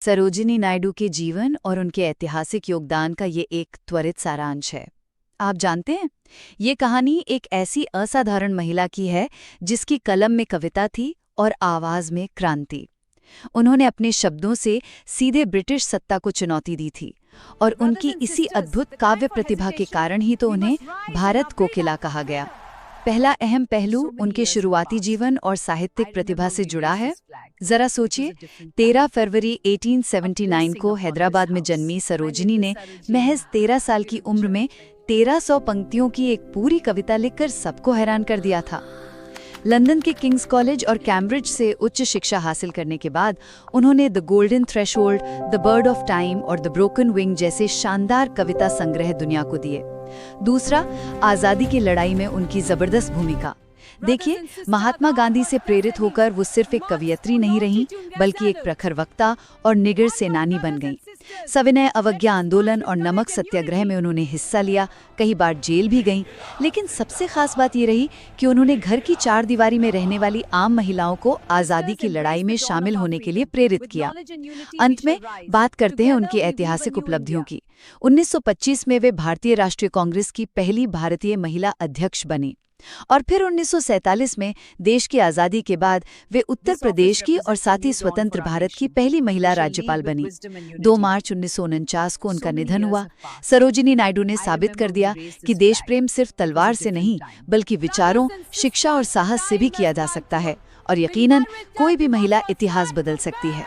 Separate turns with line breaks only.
सरोजिनी नायडू के जीवन और उनके ऐतिहासिक योगदान का ये एक त्वरित सारांश है। आप जानते हैं, ये कहानी एक ऐसी असाधारण महिला की है जिसकी कलम में कविता थी और आवाज में क्रांति। उन्होंने अपने शब्दों से सीधे ब्रिटिश सत्ता को चुनौती दी थी और उनकी इसी अद्भुत काव्य प्रतिभा के कारण ही तो उन्हें भारत कोकिला कहा गया। पहला अहम पहलू उनके शुरुआती जीवन और साहित्यिक प्रतिभा से जुड़ा है। जरा सोचिए, 13 फरवरी 1879 को हैदराबाद में जन्मी सरोजिनी ने महज 13 साल की उम्र में 1300 पंक्तियों की एक पूरी कविता लिखकर सबको हैरान कर दिया था। लंदन के किंग्स कॉलेज और कैम्ब्रिज से उच्च शिक्षा हासिल करने के बाद उन्होंने the golden threshold, the bird of time और द ब्रोकन विंग जैसे शानदार कविता संग्रह दुनिया को दिए। दूसरा, आज़ादी की लड़ाई में उनकी जबरदस्त भूमिका। देखिए, महात्मा गांधी से प्रेरित होकर वो सिर्फ एक कवियत्री नहीं रहीं, बल्कि एक प्रखर वक्ता और निडर सेनानी बन गईं। सविनय अवज्ञा आंदोलन और नमक सत्याग्रह में उन्होंने हिस्सा लिया, कई बार जेल भी गईं, लेकिन सबसे खास बात ये रही कि उन्होंने घर की चार दीवारी में रहने वाली आम महिलाओं को आज़ादी की लड़ाई में शामिल होने के लिए प्रेरित किया। अंत में बात करते हैं उनकी ऐतिहासिक उपलब्धियों की। 1925 में वे भारतीय राष्ट्रीय कांग्रेस की पहली भारतीय महिला अध्यक्ष बनी और फिर 1947 में देश की आज़ादी के बाद वे उत्तर प्रदेश की और साथ ही स्वतंत्र भारत की पहली महिला राज्यपाल बनी। 2 मार्च 1949 को उनका निधन हुआ। सरोजिनी नायडू ने साबित कर दिया कि देश प्रेम सिर्फ तलवार से नहीं, बल्कि विचारों, शिक्षा और साहस से भी किया जा सकता है और यकीनन कोई भी महिला इतिहास बदल सकती है।